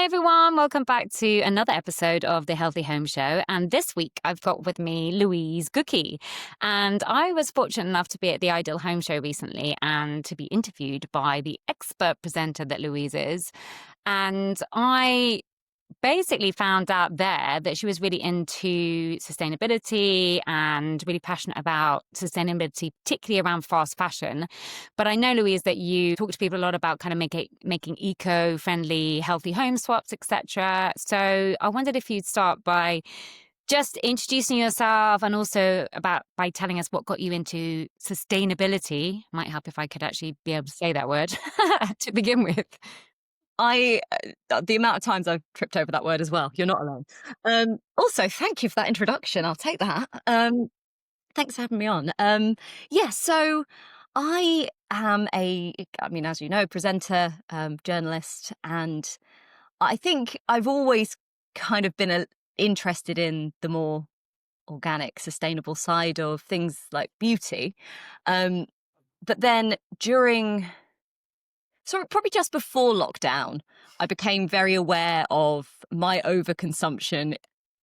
Hi, everyone. Welcome back to another episode of the Healthy Home Show. And this week, I've got with me Louise Gookey. And I was fortunate enough to be at the Ideal Home Show recently and to be interviewed by the expert presenter that Louise is. And I basically found out there that she was really into sustainability and really passionate about sustainability, particularly around fast fashion. But I know, Louise, that you talk to people a lot about kind of making eco-friendly, healthy home swaps, etc. So I wondered if you'd start by just introducing yourself and also by telling us what got you into sustainability. Might help if I could actually be able to say that word to begin with. The amount of times I've tripped over that word as well. You're not alone. Also, thank you for that introduction. I'll take that. Thanks for having me on. So I am as you know, presenter, journalist, and I think I've always kind of been interested in the more organic, sustainable side of things like beauty. But then probably just before lockdown, I became very aware of my overconsumption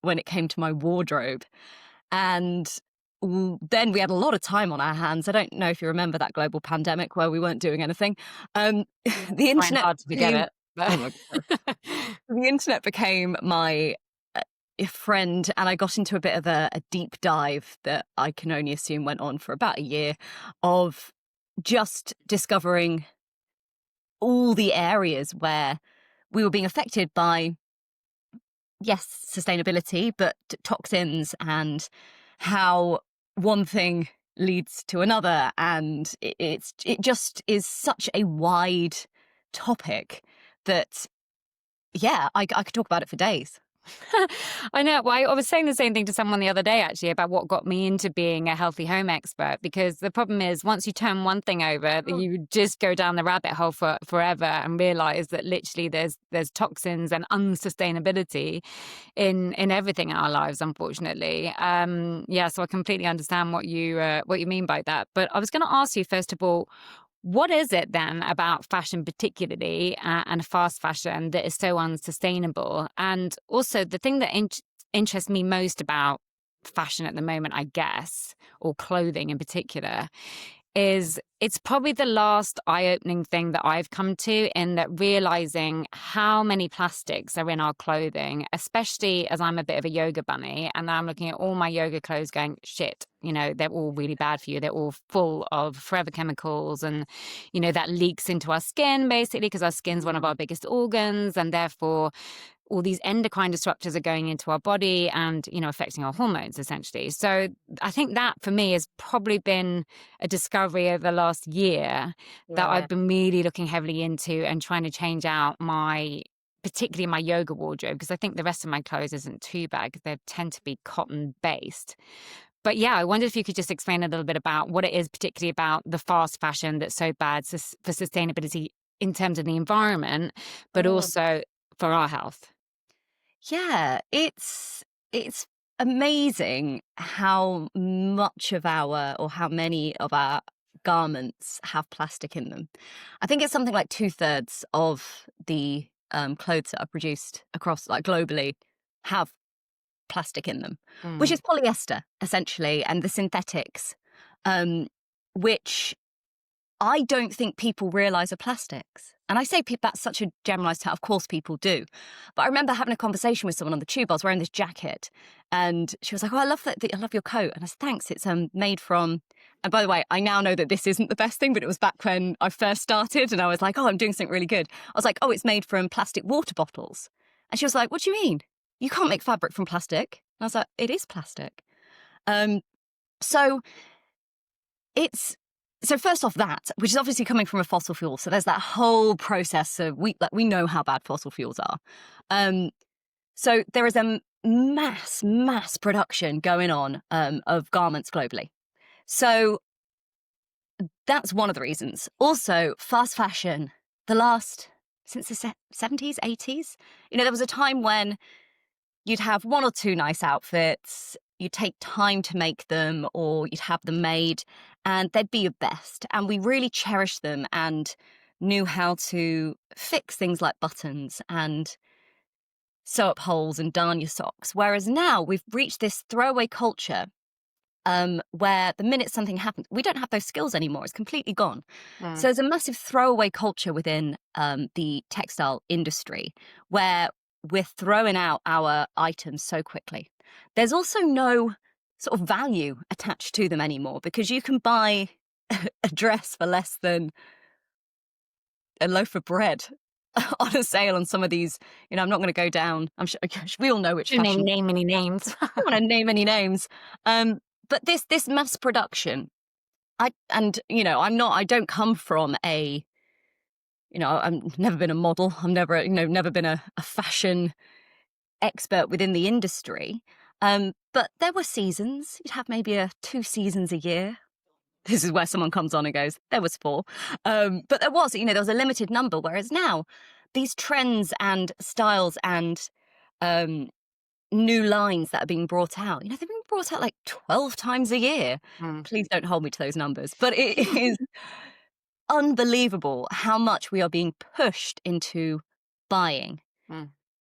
when it came to my wardrobe. And then we had a lot of time on our hands. I don't know if you remember that global pandemic where we weren't doing anything. The internet Hard to forget it. Oh my God. The internet became my friend, and I got into a bit of a deep dive that I can only assume went on for about a year of just discovering all the areas where we were being affected by, yes, sustainability, but toxins, and how one thing leads to another. And it just is such a wide topic that, I could talk about it for days. I know. Well, I was saying the same thing to someone the other day, actually, about what got me into being a healthy home expert, because the problem is once you turn one thing over, you just go down the rabbit hole for forever and realize that literally there's toxins and unsustainability in everything in our lives, unfortunately. So I completely understand what you mean by that. But I was going to ask you, first of all, what is it then about fashion particularly and fast fashion that is so unsustainable? And also the thing that interests me most about fashion at the moment, I guess, or clothing in particular, is it's probably the last eye-opening thing that I've come to, in that realizing how many plastics are in our clothing, especially as I'm a bit of a yoga bunny, and I'm looking at all my yoga clothes going, shit, they're all really bad for you. They're all full of forever chemicals, and, that leaks into our skin, basically, because our skin's one of our biggest organs, and therefore all these endocrine disruptors are going into our body and, affecting our hormones, essentially. So I think that for me has probably been a discovery over the last year that I've been really looking heavily into and trying to change out particularly my yoga wardrobe, because I think the rest of my clothes isn't too bad because they tend to be cotton based. But I wondered if you could just explain a little bit about what it is particularly about the fast fashion that's so bad for sustainability in terms of the environment, but also for our health. Yeah, it's amazing how much of how many of our garments have plastic in them. I think it's something like 2/3 of the clothes that are produced across, like, globally, have plastic in them, which is polyester, essentially, and the synthetics, which I don't think people realize are plastics. And I say that's such a generalized term. Of course people do. But I remember having a conversation with someone on the tube. I was wearing this jacket and she was like, "Oh, I love that. I love your coat." And I said, "Thanks. It's made from," and by the way, I now know that this isn't the best thing, but it was back when I first started and I was like, "Oh, I'm doing something really good." I was like, "Oh, it's made from plastic water bottles." And she was like, "What do you mean? You can't make fabric from plastic." And I was like, "It is plastic." So it's So first off, that, which is obviously coming from a fossil fuel. So there's that whole process of, we know how bad fossil fuels are. So there is a mass production going on of garments globally. So that's one of the reasons. Also, fast fashion, since the 70s, 80s, there was a time when you'd have one or two nice outfits, you'd take time to make them, or you'd have them made, and they'd be your best. And we really cherished them and knew how to fix things like buttons and sew up holes and darn your socks. Whereas now we've reached this throwaway culture where the minute something happens, we don't have those skills anymore. It's completely gone. So there's a massive throwaway culture within the textile industry where we're throwing out our items so quickly. There's also no sort of value attached to them anymore, because you can buy a dress for less than a loaf of bread on a sale on some of these. I'm not going to go down. I'm sure we all know which fashion. Name any names. I don't want to name any names. But this mass production, I don't come from I've never been a model. I've never been a fashion expert within the industry. But there were seasons. You'd have maybe 2 seasons a year. This is where someone comes on and goes, there was 4. But there was a limited number. Whereas now these trends and styles and new lines that are being brought out, they're being brought out like 12 times a year. Please don't hold me to those numbers. But it is unbelievable how much we are being pushed into buying.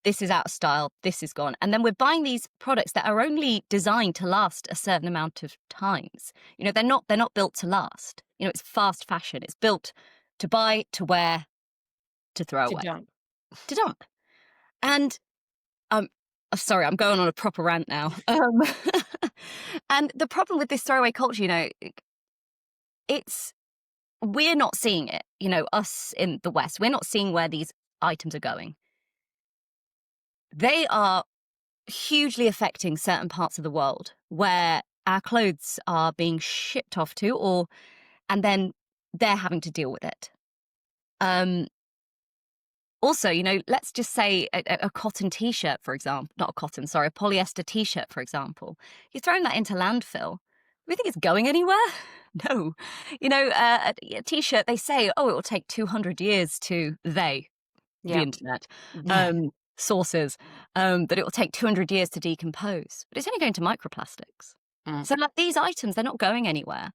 This is out of style, this is gone. And then we're buying these products that are only designed to last a certain amount of times. They're not built to last. It's fast fashion. It's built to buy, to wear, to throw away. To dump. And sorry, I'm going on a proper rant now. And the problem with this throwaway culture, we're not seeing it. Us in the West, we're not seeing where these items are going. They are hugely affecting certain parts of the world where our clothes are being shipped off to, and then they're having to deal with it. Also, let's just say a cotton t-shirt, for example, not a cotton, sorry, a polyester t-shirt, for example. You're throwing that into landfill. Do you think it's going anywhere? No. A t-shirt, they say, it will take 200 years to the internet. Sources, that it will take 200 years to decompose, but it's only going to microplastics. So these items, they're not going anywhere.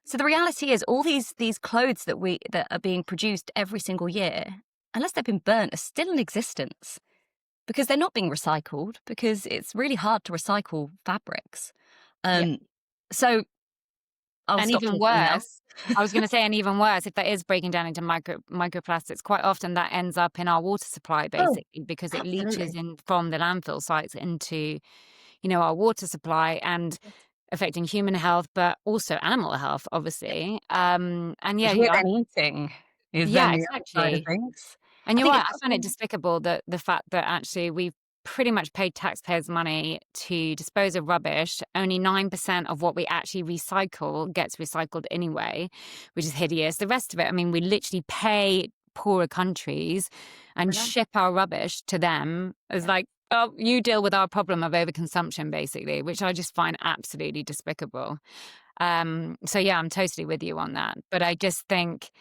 So the reality is all these clothes that are being produced every single year, unless they've been burnt, are still in existence because they're not being recycled, because it's really hard to recycle fabrics. So and even worse, I was going to say, and even worse, if that is breaking down into microplastics, quite often that ends up in our water supply, basically, because it leaches in from the landfill sites into, our water supply, and affecting human health, but also animal health, obviously. And eating is then the other side of things. And you're right, I find it despicable that the fact that actually we've pretty much paid taxpayers' money to dispose of rubbish. Only 9% of what we actually recycle gets recycled anyway, which is hideous. The rest of it, we literally pay poorer countries and ship our rubbish to them as like, oh, you deal with our problem of overconsumption, basically, which I just find absolutely despicable. So yeah, I'm totally with you on that. But I just think,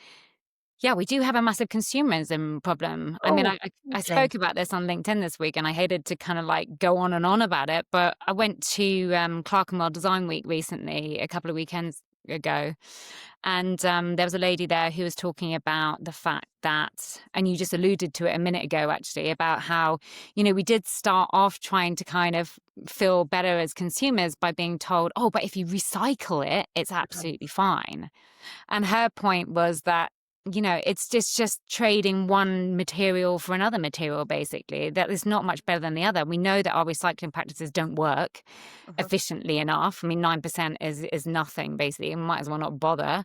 we do have a massive consumerism problem. I spoke about this on LinkedIn this week, and I hated to kind of like go on and on about it, but I went to Clerkenwell Design Week recently, a couple of weekends ago, and there was a lady there who was talking about the fact that, and you just alluded to it a minute ago actually, about how, we did start off trying to kind of feel better as consumers by being told, oh, but if you recycle it, it's absolutely fine. And her point was that, it's just trading one material for another material, basically. That is not much better than the other. We know that our recycling practices don't work efficiently enough. 9% is nothing, basically. We might as well not bother.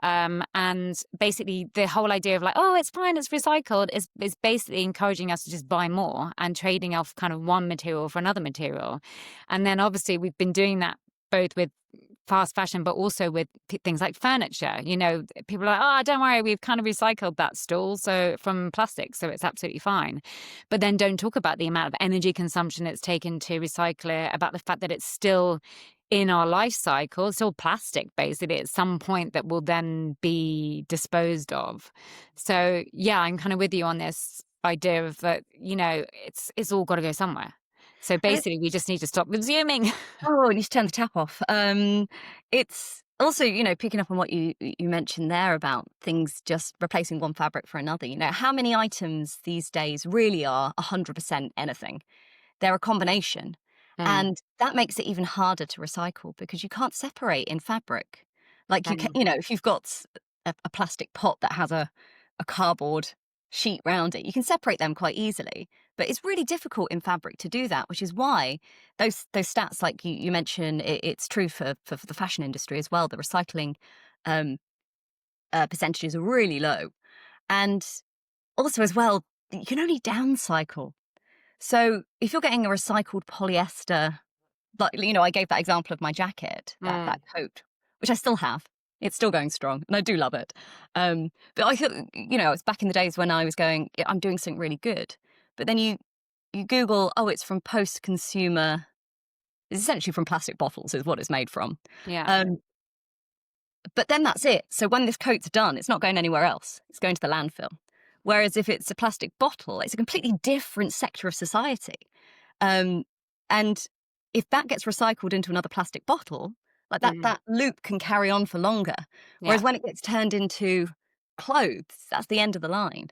And basically, the whole idea of like, oh, it's fine, it's recycled, is basically encouraging us to just buy more and trading off kind of one material for another material. And then obviously we've been doing that both with fast fashion, but also with things like furniture. People are like, oh, don't worry, we've kind of recycled that stool from plastic, so it's absolutely fine. But then don't talk about the amount of energy consumption it's taken to recycle it, about the fact that it's still in our life cycle, still plastic, basically, at some point that will then be disposed of. So yeah, I'm kind of with you on this idea of that, it's all got to go somewhere. So basically, we just need to stop consuming. Oh, we need to turn the tap off. Also, picking up on what you mentioned there about things just replacing one fabric for another, how many items these days really are 100% anything? They're a combination. Mm, And that makes it even harder to recycle because you can't separate in fabric. Like you can, mm. if you've got a plastic pot that has a cardboard sheet round it, you can separate them quite easily. But it's really difficult in fabric to do that, which is why those stats, like you mentioned, it's true for the fashion industry as well. The recycling um, percentages are really low, and also as well, you can only downcycle. So if you're getting a recycled polyester, like, I gave that example of my jacket, that Mm. coat, which I still have. It's still going strong, and I do love it. But I thought, it's back in the days when I was going, "Yeah, I'm doing something really good." But then you Google, oh, it's from post-consumer. It's essentially from plastic bottles, is what it's made from. Yeah. Um, but then that's it. So when this coat's done, it's not going anywhere else. It's going to the landfill. Whereas if it's a plastic bottle, it's a completely different sector of society. Um, and if that gets recycled into another plastic bottle, like Mm. that loop can carry on for longer. Yeah. Whereas when it gets turned into clothes, that's the end of the line.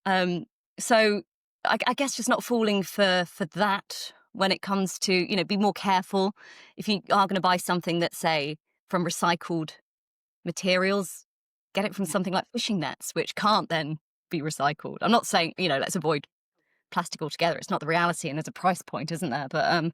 Um, so I guess just not falling for that when it comes to, be more careful if you are going to buy something that's, say, from recycled materials, get it from Yeah. something like fishing nets, which can't then be recycled. I'm not saying, let's avoid plastic altogether. It's not the reality, and there's a price point, isn't there? But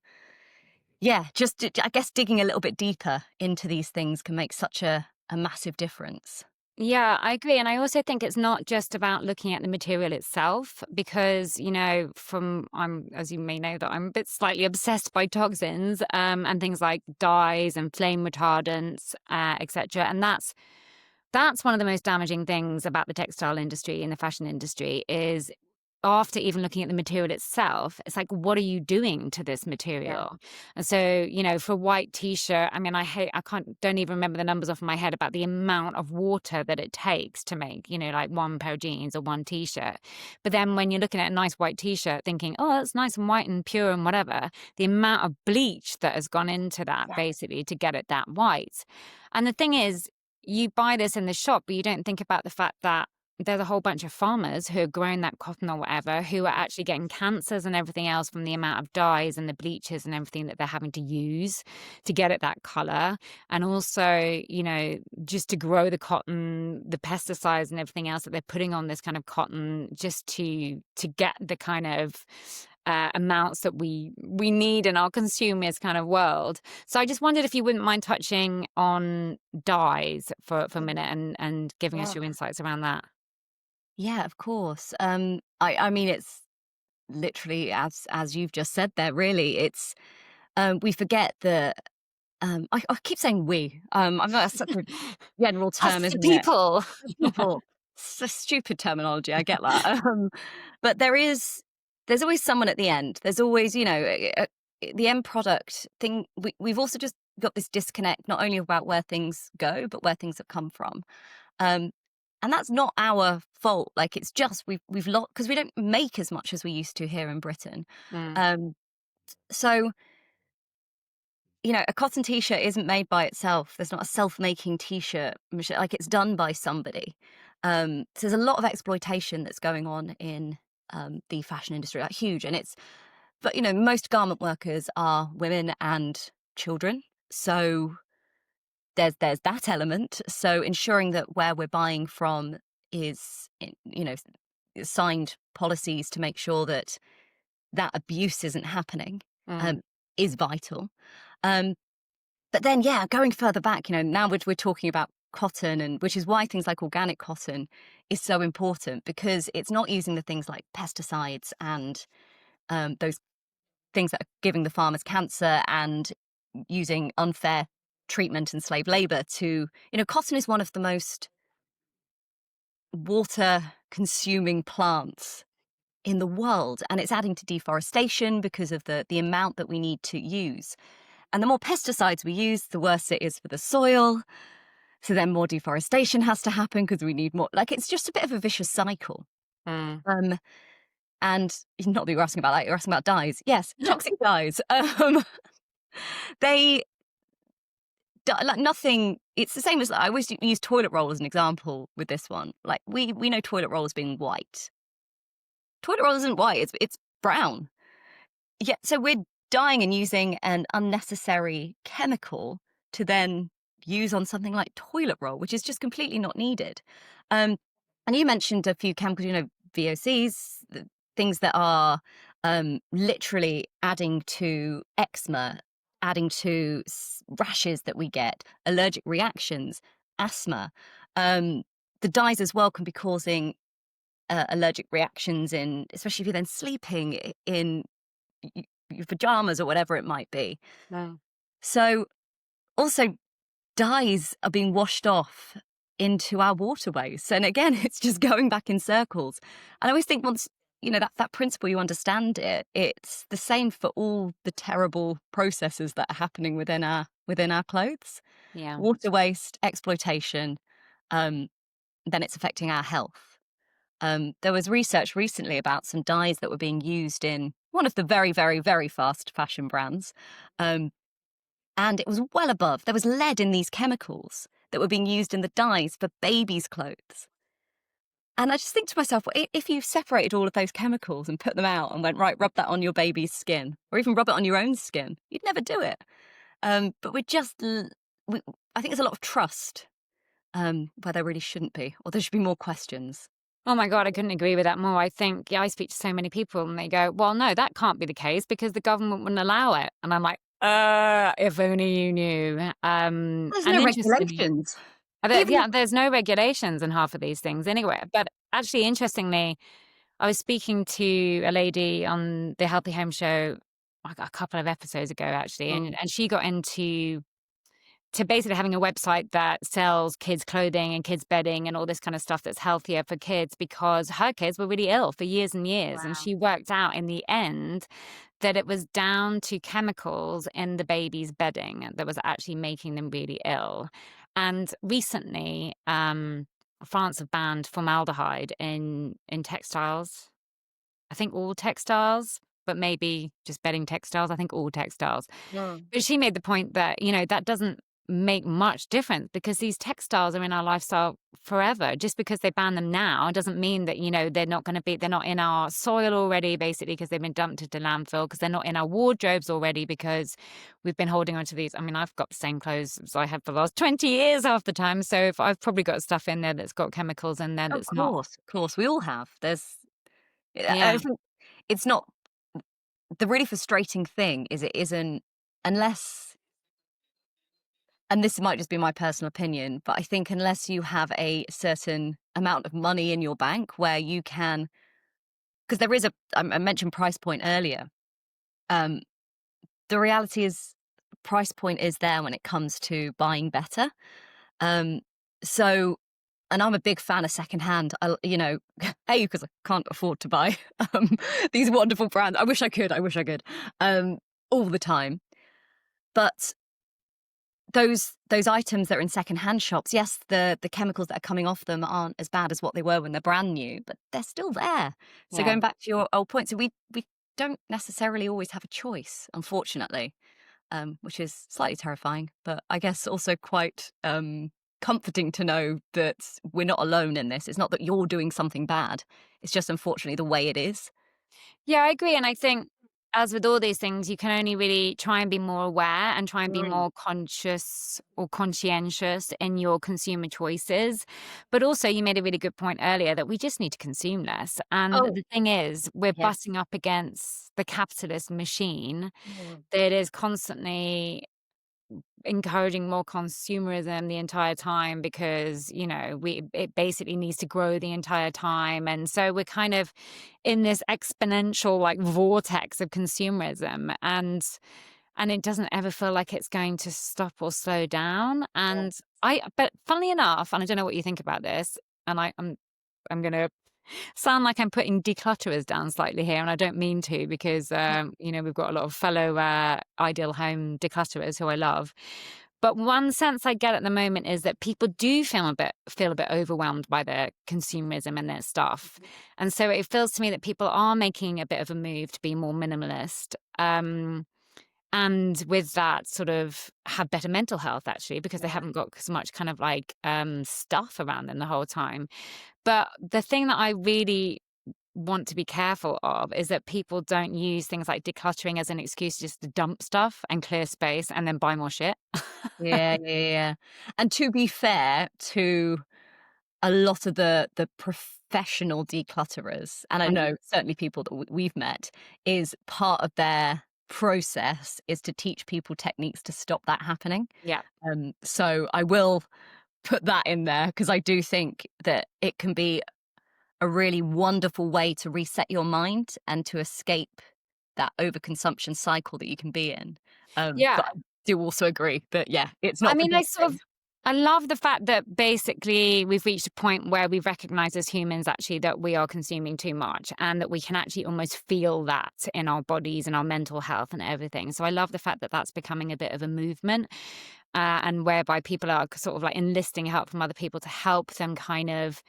yeah, just I guess digging a little bit deeper into these things can make such a massive difference. Yeah, I agree. And I also think it's not just about looking at the material itself, because, as you may know, that I'm a bit slightly obsessed by toxins, and things like dyes and flame retardants, etc. And that's one of the most damaging things about the textile industry and the fashion industry is after even looking at the material itself, it's like, what are you doing to this Yeah. material? And so, for a white t-shirt, I mean, don't even remember the numbers off my head about the amount of water that it takes to make, like one pair of jeans or one t-shirt. But then when you're looking at a nice white t-shirt thinking, oh, that's nice and white and pure and whatever, the amount of bleach that has gone into that Yeah. basically to get it that white. And the thing is, you buy this in the shop, but you don't think about the fact that there's a whole bunch of farmers who are growing that cotton or whatever who are actually getting cancers and everything else from the amount of dyes and the bleaches and everything that they're having to use to get it that color. And also, just to grow the cotton, the pesticides and everything else that they're putting on this kind of cotton just to get the kind of amounts that we need in our consumers kind of world. So I just wondered if you wouldn't mind touching on dyes for a minute and giving us Yeah. your insights around that. Yeah, of course. I mean, it's literally as you've just said there. Really, it's we forget that. I keep saying we. I'm not such a general Us term, the isn't it? people. People. It's a stupid terminology. I get that. But there's always someone at the end. There's always, the end product thing. We've also just got this disconnect, not only about where things go, but where things have come from. Um, and that's not our fault. Like it's just we've lost because we don't make as much as we used to here in Britain. Mm, Um, so a cotton t-shirt isn't made by itself. There's not a self-making t-shirt machine. Like it's done by somebody. So there's a lot of exploitation that's going on in the fashion industry, like huge. But most garment workers are women and children. So there's that element. So ensuring that where we're buying from is, signed policies to make sure that that abuse isn't happening, mm, um, is vital. Um, but then, yeah, going further back, now we're talking about cotton, and which is why things like organic cotton is so important because it's not using the things like pesticides and those things that are giving the farmers cancer and using unfair treatment and slave labor to, cotton is one of the most water consuming plants in the world, and it's adding to deforestation because of the amount that we need to use. And the more pesticides we use, the worse it is for the soil. So then more deforestation has to happen because we need more. Like it's just a bit of a vicious cycle. mm. Um, and not that you're asking about that, you're asking about dyes. Yes, toxic dyes. They like nothing. It's the same as I always use toilet roll as an example with this one. Like we know toilet roll as being white. Toilet roll isn't white. It's brown. Yeah. So we're dyeing and using an unnecessary chemical to then use on something like toilet roll, which is just completely not needed. And you mentioned a few chemicals, VOCs, things that are literally adding to eczema, adding to rashes that we get, allergic reactions, asthma. The dyes as well can be causing allergic reactions especially if you're then sleeping in your pajamas or whatever it might be. No. So also dyes are being washed off into our waterways. And again, it's just going back in circles. And I always think once, that principle, you understand it, it's the same for all the terrible processes that are happening within our clothes. Yeah. Water waste, exploitation, then it's affecting our health. There was research recently about some dyes that were being used in one of the very, very, very fast fashion brands. And it was well above. There was lead in these chemicals that were being used in the dyes for babies' clothes. And I just think to myself, if you separated all of those chemicals and put them out and went, right, rub that on your baby's skin, or even rub it on your own skin, you'd never do it. But I think there's a lot of trust where there really shouldn't be, or there should be more questions. Oh my God, I couldn't agree with that more. I think, I speak to so many people and they go, well, no, that can't be the case because the government wouldn't allow it. And I'm like, if only you knew. There's And no interestingly, regulations. Even if- there's no regulations in half of these things anyway. But actually, interestingly, I was speaking to a lady on the Healthy Home Show like a couple of episodes ago, actually, and she got into basically having a website that sells kids' clothing and kids' bedding and all this kind of stuff that's healthier for kids because her kids were really ill for years and years. Wow. And she worked out in the end that it was down to chemicals in the baby's bedding that was actually making them really ill. And recently, France have banned formaldehyde in textiles. I think all textiles, but maybe just bedding textiles. I think all textiles. Yeah. But she made the point that, that doesn't make much difference because these textiles are in our lifestyle forever. Just because they ban them now doesn't mean that, they're not in our soil already, basically, because they've been dumped into landfill, because they're not in our wardrobes already because we've been holding on to these. I mean, I've got the same clothes as I have for the last 20 years half the time. So if I've probably got stuff in there that's got chemicals in there that's not. Of course, we all have. Yeah. I think it's not. The really frustrating thing is it isn't, unless, and this might just be my personal opinion, but I think unless you have a certain amount of money in your bank where you can, because there is I mentioned price point earlier. The reality is price point is there when it comes to buying better. So, and I'm a big fan of secondhand. Because I can't afford to buy these wonderful brands. I wish I could. All the time. But those items that are in secondhand shops, yes, the chemicals that are coming off them aren't as bad as what they were when they're brand new, but they're still there. So Yeah. going back to your old point, so we don't necessarily always have a choice, unfortunately, which is slightly terrifying, but I guess also quite comforting to know that we're not alone in this. It's not that you're doing something bad. It's just unfortunately the way it is. Yeah, I agree. And I think, as with all these things, you can only really try and be more aware and try and be more conscious or conscientious in your consumer choices. But also, you made a really good point earlier that we just need to consume less. And the thing is, we're Yes. butting up against the capitalist machine that is constantly encouraging more consumerism the entire time because it basically needs to grow the entire time, and so we're kind of in this exponential like vortex of consumerism, and it doesn't ever feel like it's going to stop or slow down. And but funnily enough, and I don't know what you think about this, and I'm gonna sound like I'm putting declutterers down slightly here, and I don't mean to because, we've got a lot of fellow ideal home declutterers who I love. But one sense I get at the moment is that people do feel a bit overwhelmed by the consumerism and their stuff. And so it feels to me that people are making a bit of a move to be more minimalist. and with that sort of have better mental health actually, because they haven't got so much kind of like stuff around them the whole time. But the thing that I really want to be careful of is that people don't use things like decluttering as an excuse just to dump stuff and clear space and then buy more shit. Yeah, yeah, yeah. And to be fair to a lot of the professional declutterers, and I Mm. know certainly people that we've met, is part of their process is to teach people techniques to stop that happening. Yeah. So I will put that in there because I do think that it can be a really wonderful way to reset your mind and to escape that overconsumption cycle that you can be in. But Yeah. I do also agree that, yeah, it's I not for mean, doing. I love the fact that basically we've reached a point where we recognize as humans actually that we are consuming too much and that we can actually almost feel that in our bodies and our mental health and everything. So I love the fact that that's becoming a bit of a movement, and whereby people are sort of like enlisting help from other people to help them kind of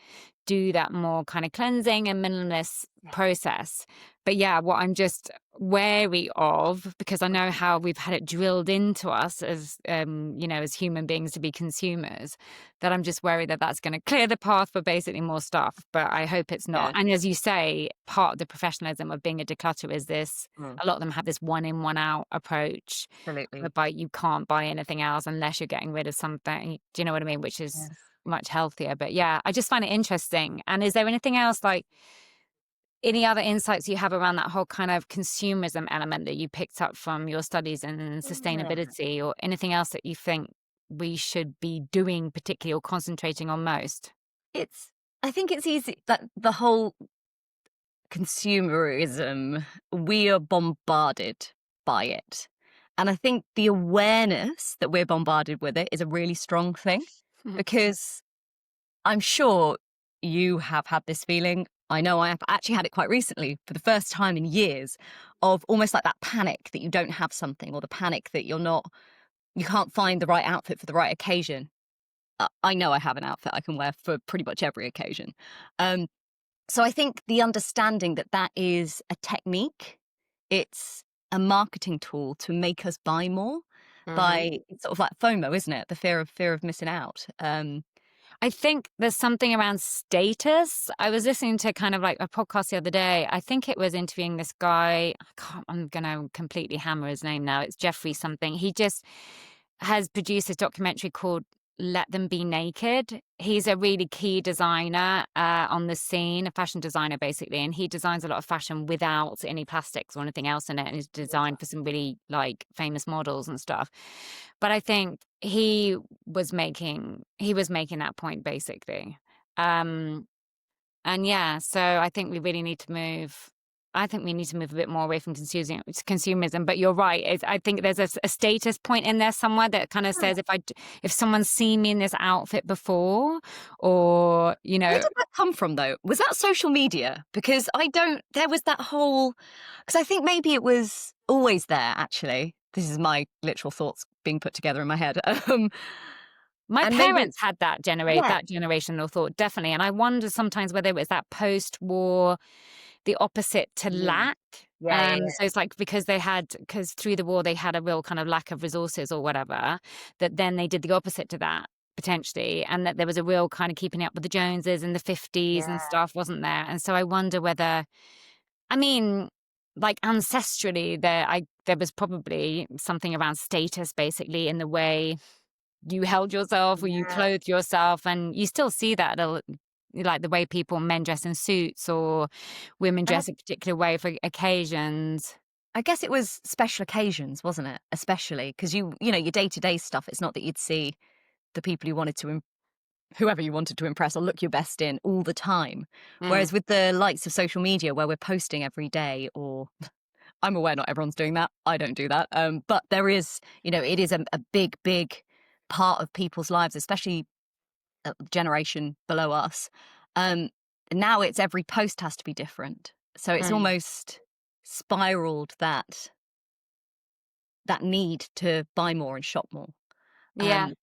do that more kind of cleansing and minimalist process. But yeah, what I'm just wary of, because I know how we've had it drilled into us as as human beings to be consumers, that I'm just worried that that's going to clear the path for basically more stuff. But I hope it's not. Yeah. And as you say, part of the professionalism of being a declutter is this: Mm, a lot of them have this one in, one out approach, absolutely. whereby you can't buy anything else unless you're getting rid of something. Do you know what I mean? Which is Yes. much healthier. But yeah, I just find it interesting. And is there anything else, like any other insights you have around that whole kind of consumerism element that you picked up from your studies in Yeah. sustainability, or anything else that you think we should be doing particularly or concentrating on most? It's I think it's easy that the whole consumerism, we are bombarded by it. And I think the awareness that we're bombarded with it is a really strong thing Mhm. because I'm sure you have had this feeling. I know I have actually had it quite recently for the first time in years of almost like that panic that you don't have something or the panic that you can't find the right outfit for the right occasion. I know I have an outfit I can wear for pretty much every occasion. Um, so I think the understanding that that is a technique, it's a marketing tool to make us buy more Mhm. by it's sort of like FOMO, isn't it? The fear of missing out. I think there's something around status. I was listening to kind of like a podcast the other day. I think it was interviewing this guy. I'm going to completely hammer his name now. It's Jeffrey something. He just has produced this documentary called Let Them Be Naked. He's a really key designer on the scene, a fashion designer basically, and he designs a lot of fashion without any plastics or anything else in it, and is designed for some really like famous models and stuff. But I think he was making that point basically. Um, and yeah, so I think we really need to move. I think we need to move a bit more away from consumerism. But you're right. I think there's a status point in there somewhere that kind of says if someone's seen me in this outfit before, or Where did that come from, though? Was that social media? Because I don't. There was that whole. Because I think maybe it was always there. Actually, this is my literal thoughts being put together in my head. my And maybe, parents had that yeah, generational thought definitely, and I wonder sometimes whether it was that post-war, the opposite to yeah, lack. yeah, yeah, So it's like because through the war they had a real kind of lack of resources or whatever, that then they did the opposite to that potentially, and that there was a real kind of keeping up with the Joneses in the 50s and yeah. stuff, wasn't there? And so I wonder whether, I mean, like ancestrally, there was probably something around status basically in the way you held yourself or you Yeah. clothed yourself, and you still see that like the way men dress in suits or women And dress a particular way for occasions. I guess it was special occasions, wasn't it? Especially because your day to day stuff. It's not that you'd see the people you wanted to whoever you wanted to impress or look your best in all the time. Mm. Whereas with the likes of social media where we're posting every day, or I'm aware not everyone's doing that. I don't do that. But there is, it is a big, big part of people's lives, especially a generation below us. Now it's every post has to be different. So it's Mm. almost spiraled that need to buy more and shop more. Yeah. Um,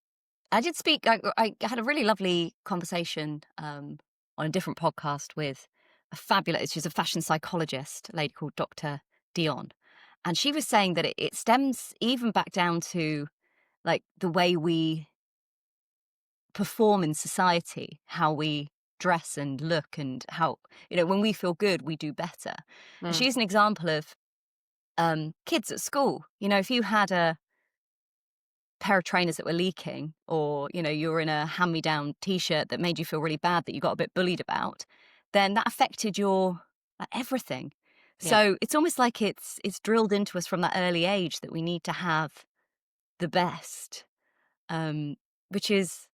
I did speak. I had a really lovely conversation on a different podcast with a fabulous. She's a fashion psychologist, a lady called Dr. Dion, And she was saying that it stems even back down to like the way we perform in society, how we dress and look, and how, when we feel good, we do better. And Mm. she's an example of kids at school. If you had a pair of trainers that were leaking, or you were in a hand-me-down t-shirt that made you feel really bad that you got a bit bullied about, then that affected your everything. Yeah. So it's almost like it's drilled into us from that early age that we need to have the best, which is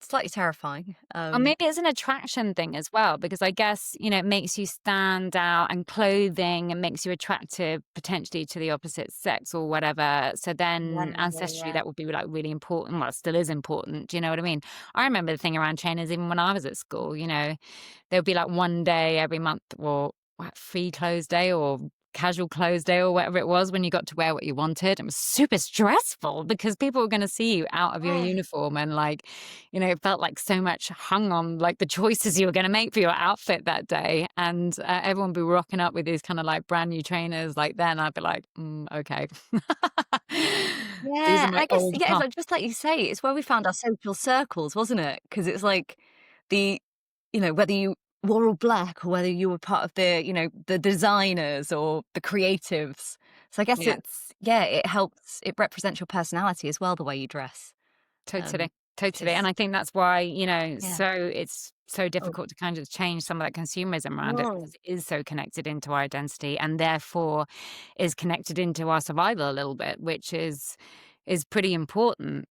slightly terrifying. Or maybe it's an attraction thing as well, because I guess, it makes you stand out, and clothing and makes you attractive potentially to the opposite sex or whatever. So Yeah, then yeah, ancestrally, yeah. that would be like really important. Well, it still is important. Do you know what I mean? I remember the thing around trainers even when I was at school, there would be like one day every month, or free clothes day or casual clothes day or whatever it was, when you got to wear what you wanted. It was super stressful because people were going to see you out of your uniform, and it felt like so much hung on like the choices you were going to make for your outfit that day. And everyone would be rocking up with these kind of like brand new trainers. Like then I'd be like, okay. These are Yeah, my I guess, old yeah, it's pump. like, just like you say, it's where we found our social circles, wasn't it? Because it's like the, whether you wore all black or whether you were part of the, the designers or the creatives. So I guess Yeah. it helps, it represents your personality as well, the way you dress, Totally, which totally. And is, I think that's why, yeah. it's so Oh, difficult to kind of change some of that consumerism around it, mm. because it is so connected into our identity, and therefore is connected into our survival a little bit, which is pretty important.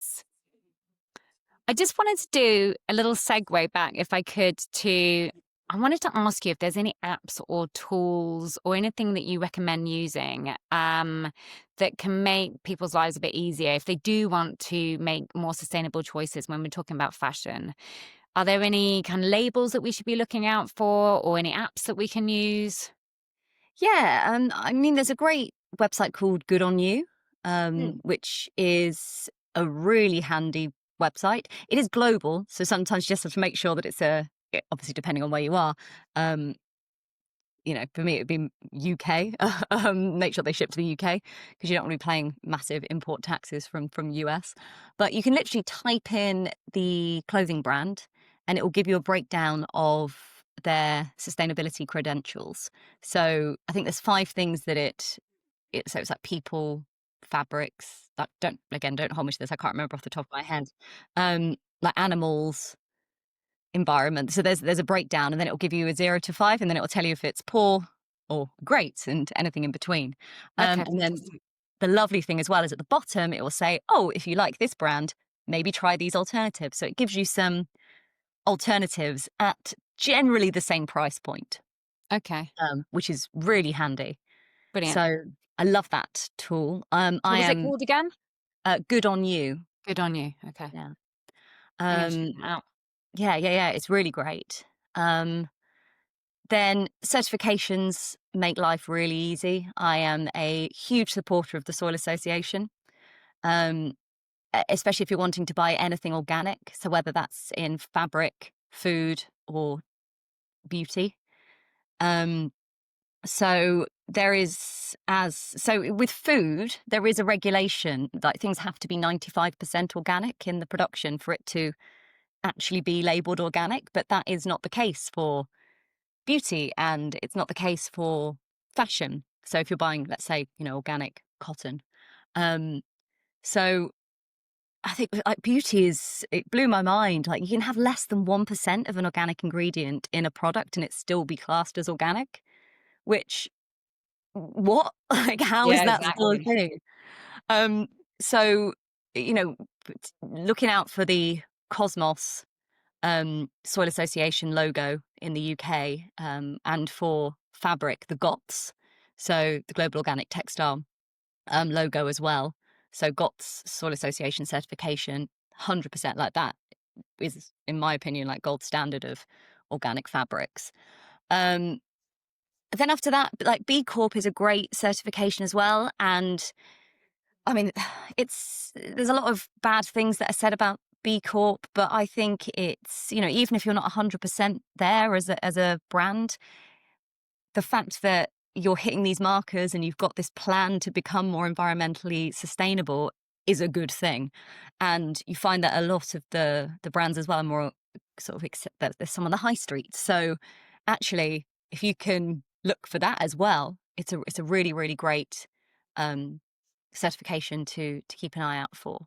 I just wanted to do a little segue back, if I could, to I wanted to ask you if there's any apps or tools or anything that you recommend using that can make people's lives a bit easier if they do want to make more sustainable choices when we're talking about fashion. Are there any kind of labels that we should be looking out for, or any apps that we can use? Yeah, I mean, there's a great website called Good on You, Mm. which is a really handy website. It is global, so sometimes you just have to make sure that obviously depending on where you are. Um, for me, it'd be UK. Make sure they ship to the UK, because you don't want to be paying massive import taxes from US. But you can literally type in the clothing brand, and it will give you a breakdown of their sustainability credentials. So I think there's 5 things that so it's like people, fabrics. That don't hold me to this. I can't remember off the top of my head. Like animals, environment. So there's a breakdown, and then it'll give you a 0 to 5, and then it'll tell you if it's poor or great and anything in between. Okay, And then fantastic. the lovely thing as well is at the bottom, it will say, oh, if you like this brand, maybe try these alternatives. So it gives you some alternatives at generally the same price point, Okay, which is really handy. brilliant. So I love that tool. What I was it am called again? good on you. Good on you. Okay, Yeah. I'm going to check Um, it out. yeah, yeah, yeah. It's really great. Then certifications make life really easy. I am a huge supporter of the Soil Association, um, especially if you're wanting to buy anything organic. So whether that's in fabric, food, or beauty. Um, so with food, there is a regulation that things have to be 95% organic in the production for it to actually be labeled organic, but that is not the case for beauty, and it's not the case for fashion. So if you're buying, let's say, organic cotton. Um, so I think like beauty it blew my mind. Like you can have less than 1% of an organic ingredient in a product and it still be classed as organic, which what? Like how is Yeah, that still a exactly. thing? Um, so, you know, looking out for the Cosmos Soil Association logo in the UK, and for fabric, the GOTS, so the Global Organic Textile logo as well. So GOTS Soil Association certification, 100% like that is, in my opinion, like gold standard of organic fabrics. Um, then after that, like B Corp is a great certification as well, and I mean, there's a lot of bad things that are said about B Corp, but I think it's, even if you're not 100% there as a brand, the fact that you're hitting these markers and you've got this plan to become more environmentally sustainable is a good thing. And you find that a lot of the brands as well are more sort of accept that there's some on the high street. So actually, if you can look for that as well, it's a really, really great um, certification to keep an eye out for.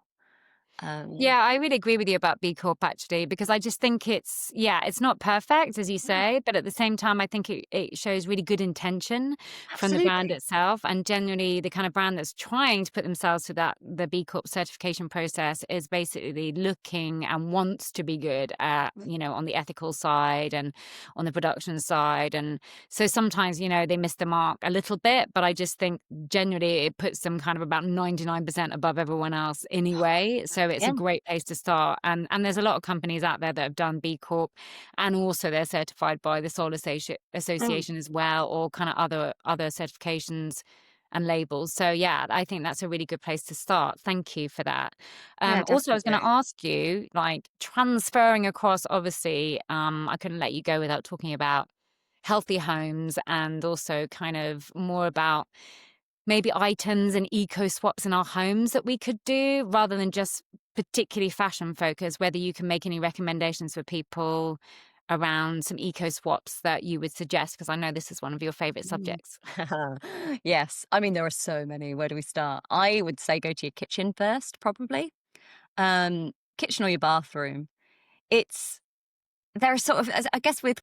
Yeah, I really agree with you about B Corp actually, because I just think it's not perfect, as you Yeah, say, but at the same time, I think it shows really good intention from the brand absolutely. itself. And generally, the kind of brand that's trying to put themselves through the B Corp certification process is basically looking and wants to be good at, on the ethical side and on the production side. And so sometimes, they miss the mark a little bit, but I just think generally it puts them kind of about 99% above everyone else anyway. So it's a Yeah. great place to start. And there's a lot of companies out there that have done B Corp, and also they're certified by the Mm. Association as well, or kind of other certifications and labels. So yeah, I think that's a really good place to start. Thank you for that. Yeah, Also, I was going to definitely. ask you, like transferring across, obviously, I couldn't let you go without talking about healthy homes, and also kind of more about maybe items and eco swaps in our homes that we could do rather than just particularly fashion focused, whether you can make any recommendations for people around some eco swaps that you would suggest, because I know this is one of your favorite Mm. subjects. Yes. I mean, there are so many. Where do we start? I would say go to your kitchen first, probably. Kitchen or your bathroom. It's there are sort of, I guess, with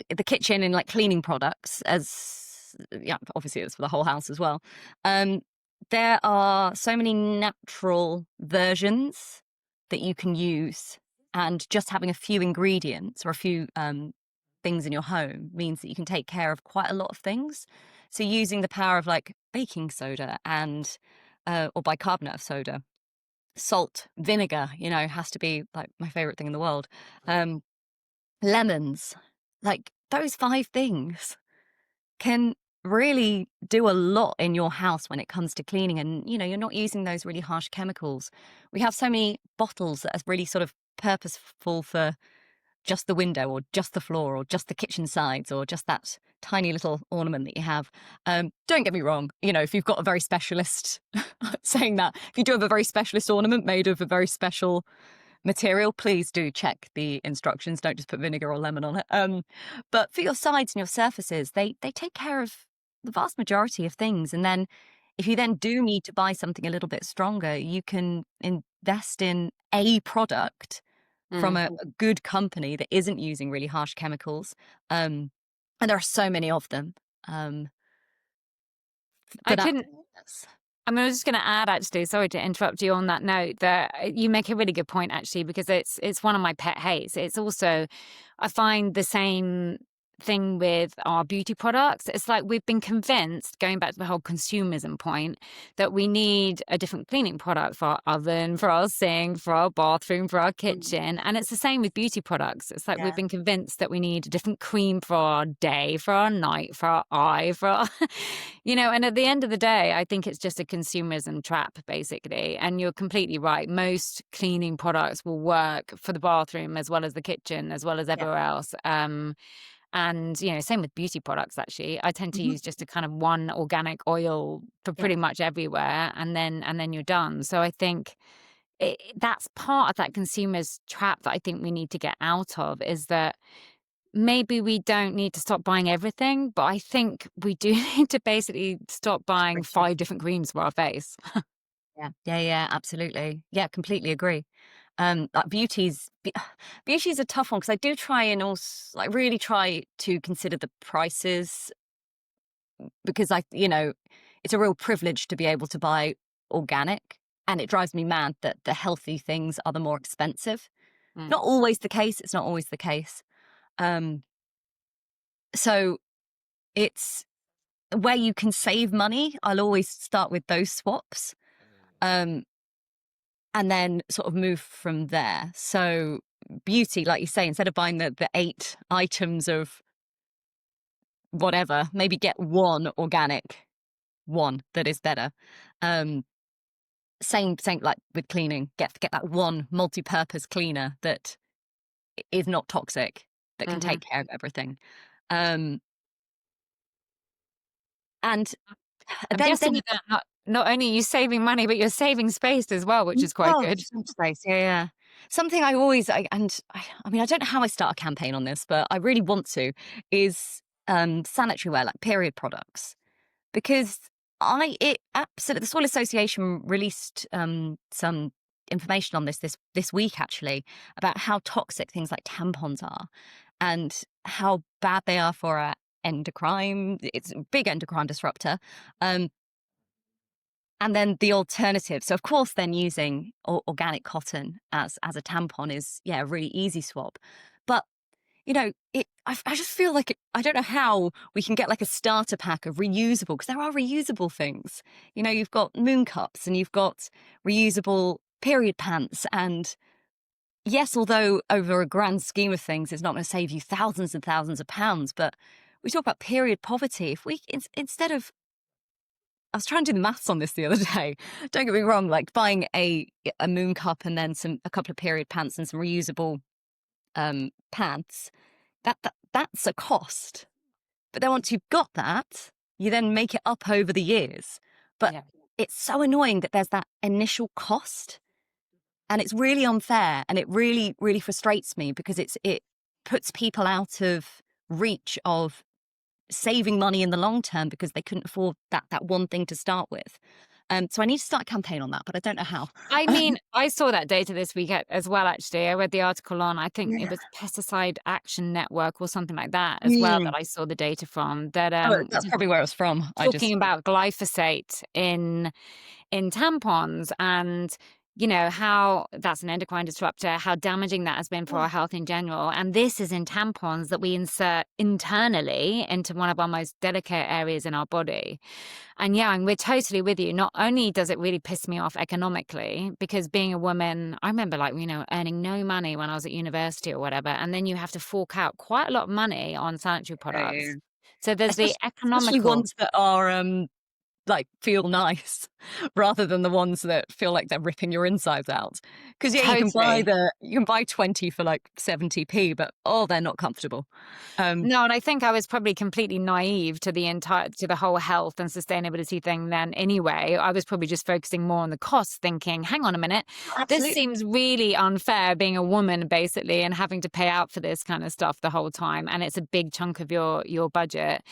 the kitchen and like cleaning products, as yeah, obviously it's for the whole house as well. Um, there are so many natural versions that you can use, and just having a few ingredients or a few things in your home means that you can take care of quite a lot of things. So using the power of like baking soda and or bicarbonate of soda, salt, vinegar, has to be like my favorite thing in the world. Um, Lemons, like those 5 things can really do a lot in your house when it comes to cleaning, and, you're not using those really harsh chemicals. We have so many bottles that are really sort of purposeful for just the window or just the floor or just the kitchen sides or just that tiny little ornament that you have. Don't get me wrong, if you've got a very specialist saying that, if you do have a very specialist ornament made of a very special material, please do check the instructions. Don't just put vinegar or lemon on it. But for your sides and your surfaces, they take care of the vast majority of things. And then if you then do need to buy something a little bit stronger, you can invest in a product from Mm. a good company that isn't using really harsh chemicals. And there are so many of them. Um, I for that. couldn't I was just going to add, actually, sorry to interrupt you on that note, that you make a really good point, actually, because it's one of my pet hates. It's also, I find the same thing with our beauty products. It's like we've been convinced, going back to the whole consumerism point, that we need a different cleaning product for our oven, for our sink, for our bathroom, for our Mm. kitchen. And it's the same with beauty products. It's like we've Yeah. been convinced that we need a different cream for our day, for our night, for our eye, for our, and at the end of the day, I think it's just a consumerism trap, basically. And you're completely right. Most cleaning products will work for the bathroom as well as the kitchen, as well as Yeah. everywhere else. And same with beauty products. Actually, I tend to Mhm. use just a kind of one organic oil for Yeah. pretty much everywhere, and then you're done. So I think that's part of that consumer's trap that I think we need to get out of, is that maybe we don't need to stop buying everything, but I think we do need to basically stop buying 5 different creams for our face. Yeah, yeah, yeah, absolutely. Yeah, completely agree. Like beauty's a tough one because I do try and also like really try to consider the prices because it's a real privilege to be able to buy organic, and it drives me mad that the healthy things are the more expensive. Mm. Not always the case. It's not always the case. Um, so it's where you can save money. I'll always start with those swaps. Um, and then sort of move from there. So beauty, like you say, instead of buying the 8 items of whatever, maybe get one organic one that is better. Um, same like with cleaning, get that one multi-purpose cleaner that is not toxic, that can Mhm. take care of everything. Um, And I'm then guessing you've with that, not only are you saving money, but you're saving space as well, which is quite oh, good. some space. Yeah, yeah. Something I mean, I don't know how I start a campaign on this, but I really want to, is sanitary wear, like period products. Because it absolutely, the Soil Association released some information on this week actually, about how toxic things like tampons are and how bad they are for our endocrine. It's a big endocrine disruptor. Um, and then the alternative. So of course, then using organic cotton as a tampon is, yeah, a really easy swap. But I just feel like I don't know how we can get like a starter pack of reusable, because there are reusable things. You've got moon cups and you've got reusable period pants. And yes, although over a grand scheme of things, it's not going to save you thousands and thousands of pounds, but we talk about period poverty. If we, instead of, I was trying to do the maths on this the other day. Don't get me wrong, like buying a moon cup and then a couple of period pants and some reusable pants, that's a cost. But then once you've got that, you then make it up over the years. But Yeah. it's so annoying that there's that initial cost, and it's really unfair, and it really, really frustrates me because it puts people out of reach of saving money in the long term because they couldn't afford that one thing to start with. So I need to start a campaign on that, but I don't know how. I mean, I saw that data this week as well, actually. I read the article on, I think it Yeah. was Pesticide Action Network or something like that as well, Mm. that I saw the data from, that Oh, that's probably where it was from. talking about glyphosate in tampons, and how that's an endocrine disruptor, how damaging that has been for our health in general. And this is in tampons that we insert internally into one of our most delicate areas in our body. And yeah, and we're totally with you. Not only does it really piss me off economically, because being a woman, I remember earning no money when I was at university or whatever, and then you have to fork out quite a lot of money on sanitary products. True. So there's the Especially economical. ones that are like feel nice rather than the ones that feel like they're ripping your insides out. Because yeah, Totally. you can buy 20 for like 70p, but they're not comfortable. No, and I think I was probably completely naive to the whole health and sustainability thing then anyway. I was probably just focusing more on the cost, thinking, hang on a minute, this Absolutely. seems really unfair being a woman basically and having to pay out for this kind of stuff the whole time. And it's a big chunk of your budget.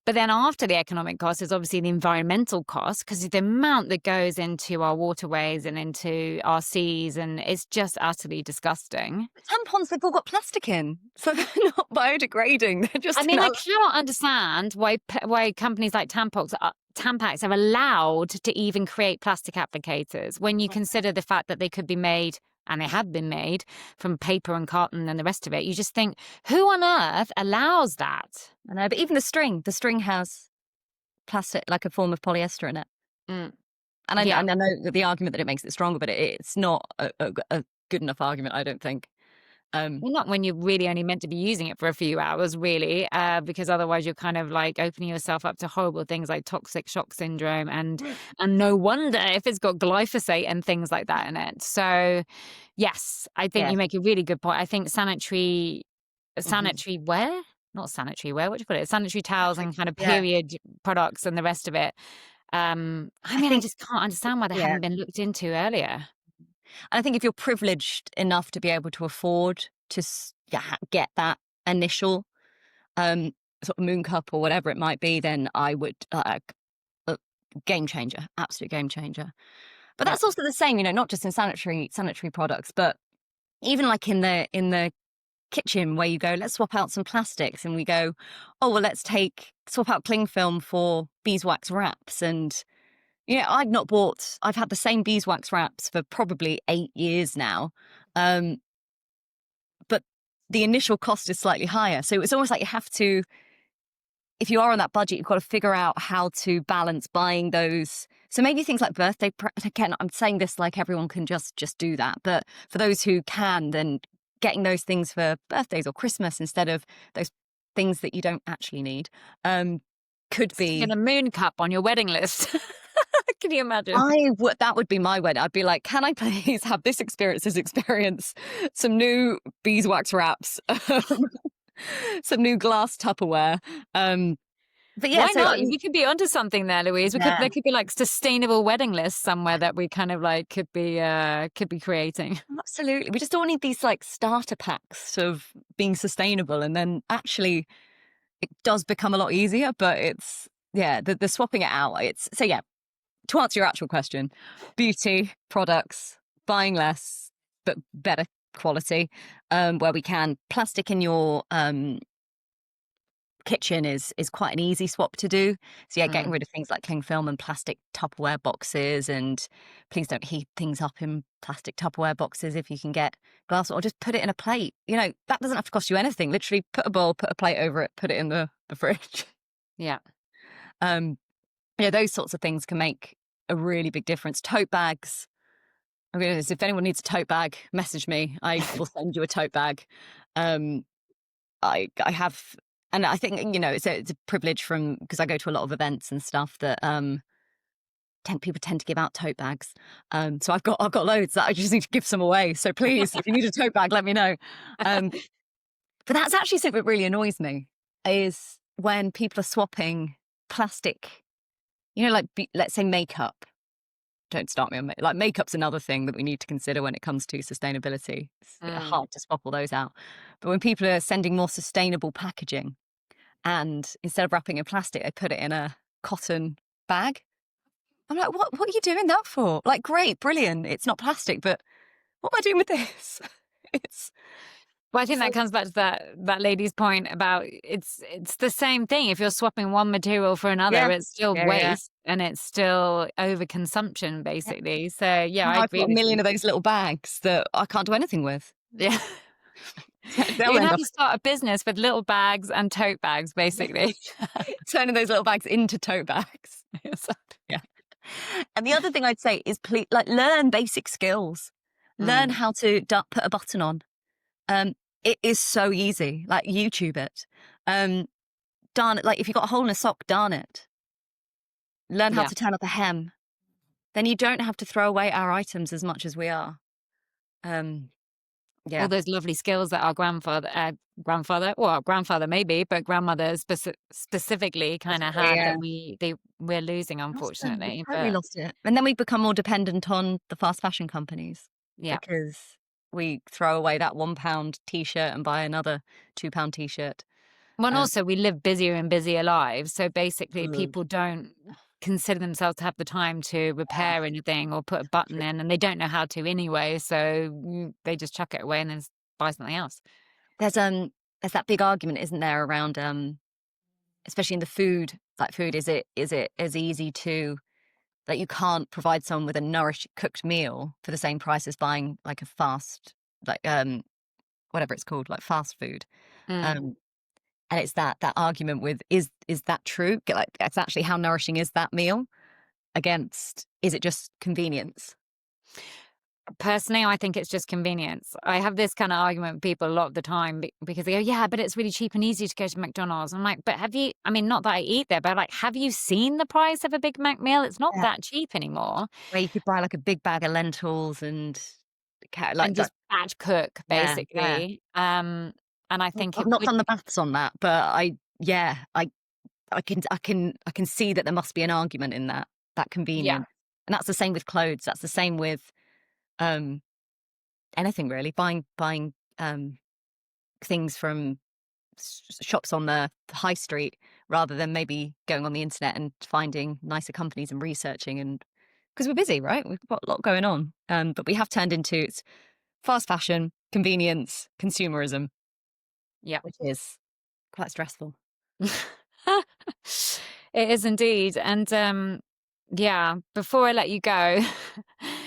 But then after the economic cost is obviously the environmental cost, because the amount that goes into our waterways and into our seas, and it's just utterly disgusting. Tampons, they've all got plastic in, so they're not biodegrading. They're just I mean, I cannot understand why companies like Tampax are allowed to even create plastic applicators when you consider the fact that they could be made, and they have been made, from paper and cotton and the rest of it. You just think, who on earth allows that? I know, but even the string has plastic, like a form of polyester in it. Mm. And I Yeah. know that the argument that it makes it stronger, but it's not a good enough argument, I don't think. Well, not when you're really only meant to be using it for a few hours, really, because otherwise you're kind of like opening yourself up to horrible things like toxic shock syndrome, and no wonder if it's got glyphosate and things like that in it. So, yes, I think Yeah. you make a really good point. I think sanitary wear, not sanitary wear, what do you call it? Sanitary towels and kind of Yeah. period products and the rest of it. I mean, I just can't understand why they Yeah. haven't been looked into earlier. And I think if you're privileged enough to be able to afford to get that initial sort of moon cup or whatever it might be, then I would game changer, absolute game changer. But Yeah. that's also the same, not just in sanitary products, but even like in the kitchen, where you go, let's swap out some plastics, and we go, oh well, let's swap out cling film for beeswax wraps. And I've had the same beeswax wraps for probably 8 years now. But the initial cost is slightly higher. So it's almost like you have to, if you are on that budget, you've got to figure out how to balance buying those. So maybe things like again, I'm saying this like everyone can just do that. But for those who can, then getting those things for birthdays or Christmas instead of those things that you don't actually need, could be. Get a moon cup on your wedding list. Can you imagine? That would be my wedding. I'd be like, can I please have this experience, some new beeswax wraps, some new glass Tupperware, But yeah, Why so not? We could be onto something there, Louise. yeah, There could be like sustainable wedding lists somewhere that we kind of like could be creating. absolutely. We just all need these like starter packs of being sustainable, and then actually it does become a lot easier. But it's yeah, the swapping it out. It's so yeah. To answer your actual question, beauty products, buying less but better quality, where we can. Plastic in your kitchen is quite an easy swap to do. So yeah, getting Mm. rid of things like cling film and plastic Tupperware boxes, and please don't heat things up in plastic Tupperware boxes if you can get glass, or just put it in a plate. You know, that doesn't have to cost you anything. Literally put a bowl, put a plate over it, put it in the fridge. Yeah. Um, yeah, those sorts of things can make a really big difference. Tote bags. I mean, if anyone needs a tote bag, message me. I will send you a tote bag. Um, I have, and I think it's a privilege from because I go to a lot of events and stuff that people tend to give out tote bags. So I've got loads that I just need to give some away. So please, if you need a tote bag, let me know. Um, but that's actually something that really annoys me is when people are swapping plastic. Like let's say makeup. Don't start me on like makeup's another thing that we need to consider when it comes to sustainability. It's Mm. hard to swap all those out. But when people are sending more sustainable packaging and instead of wrapping in plastic, they put it in a cotton bag. I'm like, what are you doing that for? Like, great, brilliant. It's not plastic, but what am I doing with this? It's Well, I think so that comes back to that lady's point about it's the same thing. If you're swapping one material for another, yeah, it's still yeah. waste and it's still overconsumption, Yeah. basically. So yeah, I Now I've agree got a with million you. of those little bags that I can't do anything with. Yeah. You're They'll gonna end have up to start a business with little bags and tote bags, basically. turning those little bags into tote bags. Yes. Yeah. And the other thing I'd say is please, like, learn basic skills. Learn Mm, how to put a button on. Um, it is so easy. Like, YouTube it. Darn it. Like, if you've got a hole in a sock, darn it. Learn how yeah. to turn up a hem. Then you don't have to throw away our items as much as we are. Um, All yeah. those lovely skills that our grandfather maybe, but grandmother specifically kind of Possibly, had yeah. that we're losing, Lost them. We unfortunately. totally But lost it. And then we become more dependent on the fast fashion companies yeah. because we throw away that £1 t-shirt and buy another £2 t-shirt. Well, and Um, also we live busier and busier lives. So basically, Mm. people don't consider themselves to have the time to yeah, repair anything or put a button true. in, and they don't know how to anyway. So they just chuck it away and then buy something else. There's there's that big argument, isn't there, around especially in the food, like food, is it as easy to that you can't provide someone with a nourished cooked meal for the same price as buying like a fast like whatever it's called, like fast food. Mm. Um and it's that argument with is that true? Like that's actually how nourishing is that meal against is it just convenience? Personally, I think it's just convenience. I have this kind of argument with people a lot of the time because they go, yeah, but it's really cheap and easy to go to McDonald's. I'm like, but have you, I mean, not that I eat there, but like, have you seen the price of a Big Mac meal? It's not Yeah. that cheap anymore. Where you could buy like a big bag of lentils and And like that. just batch cook, Yeah, yeah. basically. And I think I've it not would, done the maths on that, but I can see that there must be an argument in that yeah. convenience. And that's the same with clothes. That's the same with um anything really. Buying things from shops on the high street rather than maybe going on the internet and finding nicer companies and researching and because we're busy, right? We've got a lot going on. But we have turned into it's fast fashion, convenience, consumerism, Yeah. which is quite stressful. It is indeed. And yeah, before I let you go,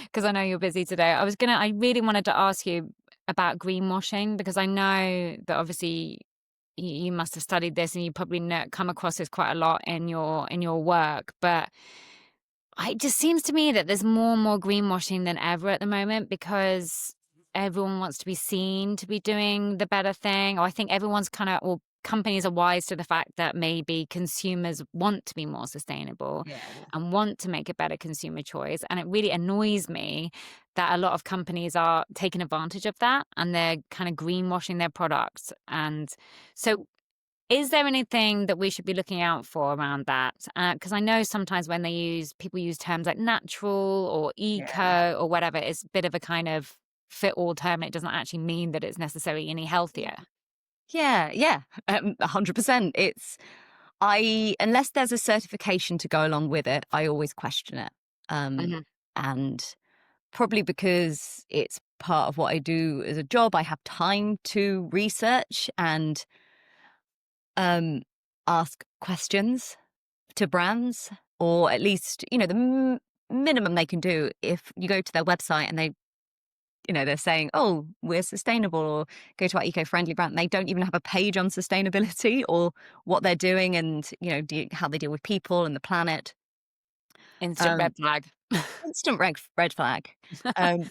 because I know you're busy today, I really wanted to ask you about greenwashing because I know that obviously you must have studied this and you probably come across this quite a lot in your work. But it just seems to me that there's more and more greenwashing than ever at the moment because everyone wants to be seen to be doing the better thing. Or I think everyone's or companies are wise to the fact that maybe consumers want to be more sustainable Yeah. and want to make a better consumer choice. And it really annoys me that a lot of companies are taking advantage of that and they're kind of greenwashing their products. And so Is there anything that we should be looking out for around that? Because I know sometimes when people use terms like natural or Yeah. eco or whatever, it's a bit of a kind of fit all term. And it doesn't actually mean that it's necessarily any healthier. Yeah, yeah, 100%. Unless there's a certification to go along with it, I always question it. Um, Hmm. and probably because it's part of what I do as a job, I have time to research and um, ask questions to brands, or at least, the minimum they can do. If you go to their website and they're saying, oh, we're sustainable, or go to our eco-friendly brand, they don't even have a page on sustainability or what they're doing, and how they deal with people and the planet. Instant um red flag. Instant red flag. um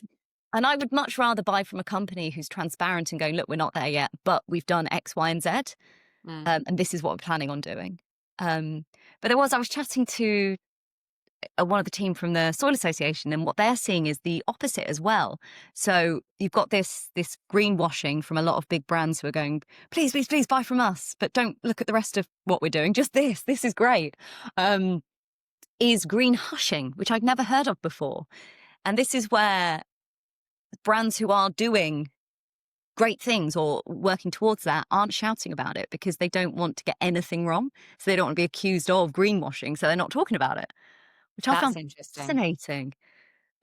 and I would much rather buy from a company who's transparent and going, look, we're not there yet, but we've done X, Y, and Z, Mm. and this is what we're planning on doing. But I was chatting to one of the team from the Soil Association, and what they're seeing is the opposite as well. So you've got this greenwashing from a lot of big brands who are going, please, please, please buy from us, but don't look at the rest of what we're doing. Just this. This is great. Is green hushing, which I'd never heard of before. And this is where brands who are doing great things or working towards that aren't shouting about it because they don't want to get anything wrong. So they don't want to be accused of greenwashing. So they're not talking about it, which I That's found interesting. fascinating.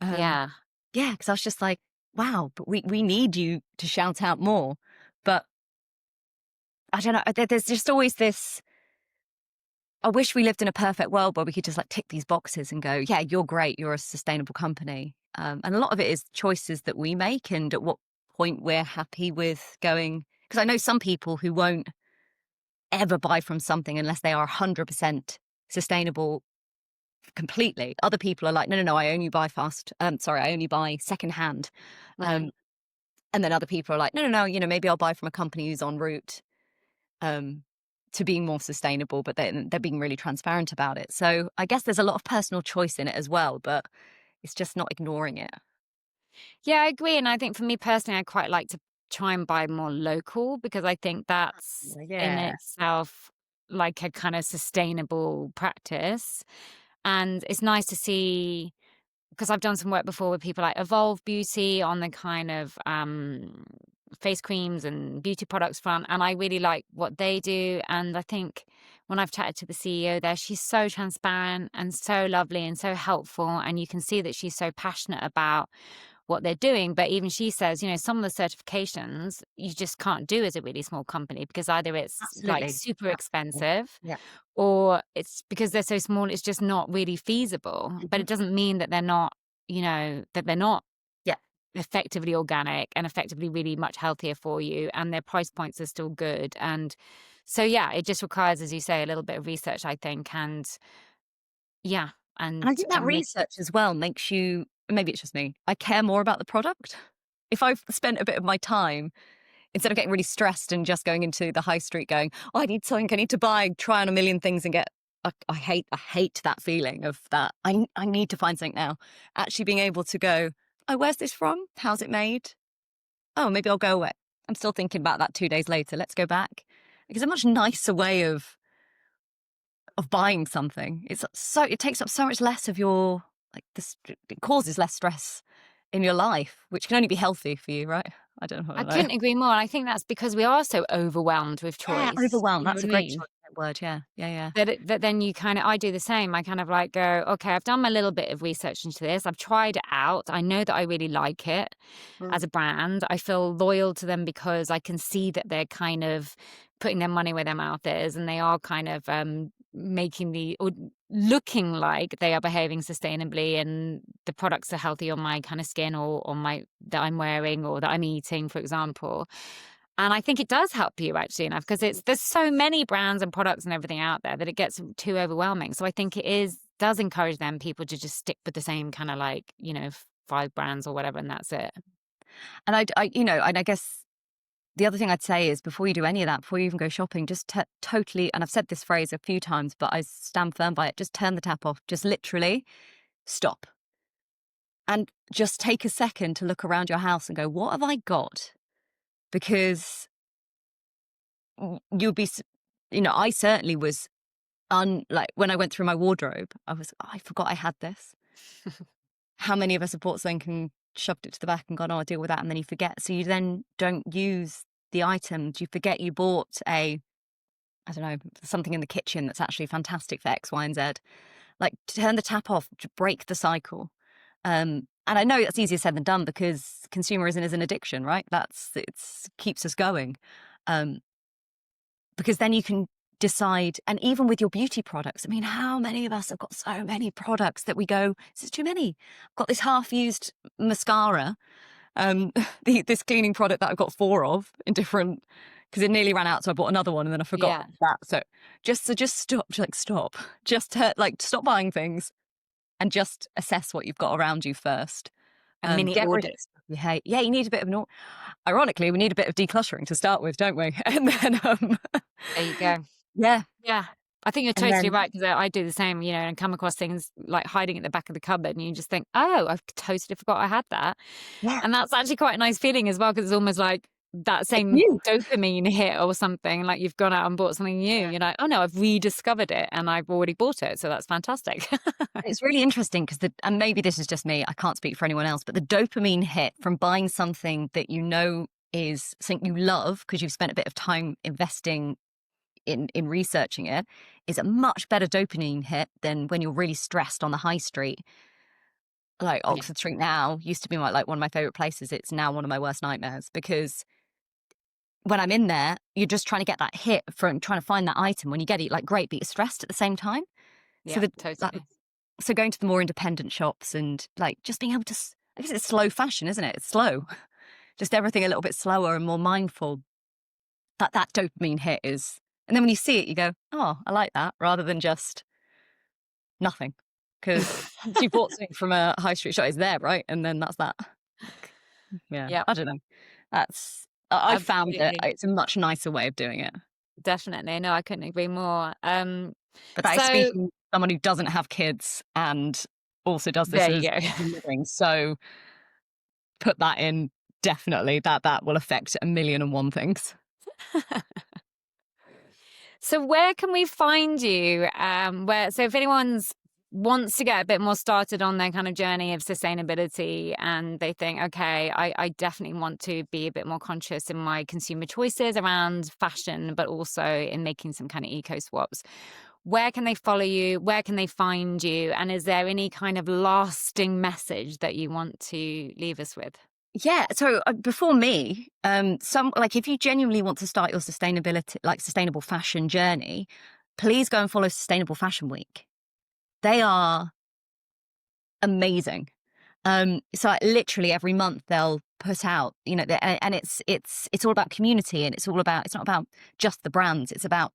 Um, Yeah. yeah, because I was just like, wow, but we need you to shout out more. But I don't know. There's just always this. I wish we lived in a perfect world where we could just like tick these boxes and go, yeah, you're great. You're a sustainable company. And a lot of it is choices that we make and at what point we're happy with going. Because I know some people who won't ever buy from something unless they are 100% sustainable completely. Other people are like, no, no, no, I only buy I only buy secondhand. Mm. Um, and then other people are like, no, no, no, maybe I'll buy from a company who's en route um, to being more sustainable, but they're being really transparent about it. So I guess there's a lot of personal choice in it as well, but it's just not ignoring it. Yeah, I agree. And I think for me personally, I quite like to try and buy more local because I think that's in Yeah. itself like a kind of sustainable practice. And it's nice to see because I've done some work before with people like Evolve Beauty on the kind of face creams and beauty products front. And I really like what they do. And I think when I've chatted to the CEO there, she's so transparent and so lovely and so helpful. And you can see that she's so passionate about what they're doing. But even she says, some of the certifications you just can't do as a really small company because either it's like Absolutely. super Absolutely. expensive Yeah. or it's because they're so small, it's just not really feasible. But Mhm. it doesn't mean that that they're not Yeah. effectively organic and effectively really much healthier for you. And their price points are still good. And so, yeah, it just requires, as you say, a little bit of research, I think. And yeah, And I think that and make, research as well makes you, maybe it's just me, I care more about the product. If I've spent a bit of my time, instead of getting really stressed and just going into the high street going, oh, I need something, I need to buy, try on a million things and get, I hate that feeling of that. I need to find something now. Actually being able to go, oh, where's this from? How's it made? Oh, maybe I'll go away. I'm still thinking about that 2 days later. Let's go back. Because a much nicer way of buying something. It takes up so much less of your it causes less stress in your life, which can only be healthy for you, right? I I don't know. couldn't agree more. I think that's because we are so overwhelmed with Yeah, choice. overwhelmed. You know That's what a I great mean? choice, that word. Yeah, yeah, yeah. That then you kind of I do the same. I kind of like go, okay, I've done my little bit of research into this. I've tried it out. I know that I really like it Mm. as a brand. I feel loyal to them because I can see that they're kind of putting their money where their mouth is, and they are kind of making the or looking like they are behaving sustainably, and the products are healthy on my kind of skin or on my that I'm wearing or that I'm eating, for example. And I think it does help you actually enough because there's so many brands and products and everything out there that it gets too overwhelming. So I think does encourage them people to just stick with the same kind of like, 5 brands or whatever, and that's it. And and I guess the other thing I'd say is before you do any of that, before you even go shopping, just totally, and I've said this phrase a few times, but I stand firm by it, just turn the tap off. Just literally stop. And just take a second to look around your house and go, what have I got? Because you'll be I certainly was like when I went through my wardrobe, I was, "Oh, I forgot I had this." How many of us have bought something and shoved it to the back and gone, "Oh, I'll deal with that," and then you forget. So you then don't use the items. You forget you bought I don't know, something in the kitchen that's actually fantastic for X, Y, and Z. Like, turn the tap off, to break the cycle. And I know that's easier said than done because consumerism is an addiction, right? It's keeps us going. Um, because then you can decide, and even with your beauty products, I mean, how many of us have got so many products that we go, this is too many. I've got this half-used mascara, this cleaning product that I've got 4 of in different, because it nearly ran out, so I bought another one and then I forgot Yeah. that. So just stop, stop, stop buying things and just assess what you've got around you first. A mini Get rid of audit. the stuff you hate. Yeah, you need a bit of an. Ironically, we need a bit of decluttering to start with, don't we? And then, There you go. yeah, Yeah. I think you're and totally then right because I do the same, and come across things like hiding at the back of the cupboard and you just think, oh, I've totally forgot I had that. yeah, And that's actually quite a nice feeling as well because it's almost like that it's same new. dopamine hit or something, like you've gone out and bought something new. Yeah. You're like, oh no, I've rediscovered it and I've already bought it. So that's fantastic. It's really interesting because and maybe this is just me, I can't speak for anyone else, but the dopamine hit from buying something that is something you love because you've spent a bit of time investing in researching it is a much better dopamine hit than when you're really stressed on the high street. Like Yeah. Oxford Street now used to be one of my favorite places. It's now one of my worst nightmares because when I'm in there, you're just trying to get that hit from trying to find that item. When you get it, like great, but you're stressed at the same time. So Yeah, totally. so going to the more independent shops and like just being able to, I guess it's slow fashion, isn't it? It's slow, just everything a little bit slower and more mindful. That dopamine hit is, and then when you see it, you go, oh, I like that, rather than just nothing. Because you bought something from a high street shop, it's there, right? And then that's that. Like, yeah, Yeah, I don't know. I found that absolutely. it's a much nicer way of doing it. Definitely. No, I couldn't agree more. But that is So speaking someone who doesn't have kids and also does this there you as go. a living. So put that in, definitely that will affect a million and one things. So where can we find you? So if anyone's wants to get a bit more started on their kind of journey of sustainability and they think, okay, I definitely want to be a bit more conscious in my consumer choices around fashion, but also in making some kind of eco swaps. Where can they follow you? Where can they find you? And is there any kind of lasting message that you want to leave us with? Yeah. So before me, if you genuinely want to start your sustainable fashion journey, please go and follow Sustainable Fashion Week. They are amazing. Literally every month they'll put out, and it's all about community, and it's not about just the brands. It's about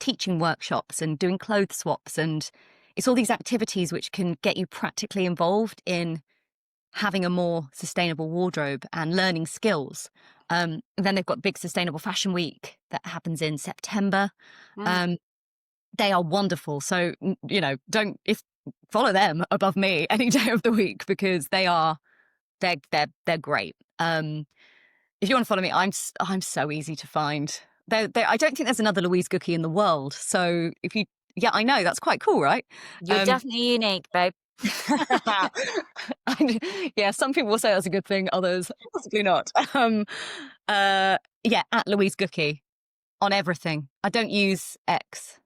teaching workshops and doing clothes swaps, and it's all these activities which can get you practically involved in having a more sustainable wardrobe and learning skills. Then they've got big Sustainable Fashion Week that happens in September. Mm. They are wonderful. So, don't follow them above me any day of the week because they're great. If you want to follow me, I'm so easy to find. I don't think there's another Louise Gookey in the world. So I know that's quite cool, right? You're definitely unique, babe. Yeah, some people will say that's a good thing, others possibly not. At Louise Gookey on everything. I don't use X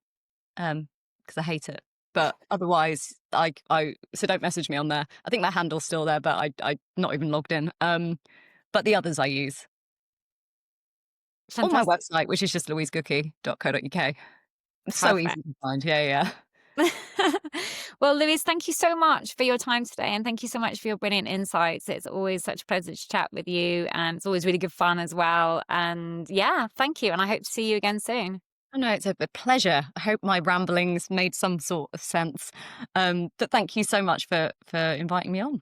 because I hate it, but otherwise so don't message me on there. I think my handle's still there, but I'm not even logged in. But the others I use. On my Fantastic. website, which is just louisegookey.co.uk. It's so easy to find. Yeah. Well, Louise, thank you so much for your time today. And thank you so much for your brilliant insights. It's always such a pleasure to chat with you. And it's always really good fun as well. And yeah, thank you. And I hope to see you again soon. Oh, no, it's a pleasure. I hope my ramblings made some sort of sense. But thank you so much for inviting me on.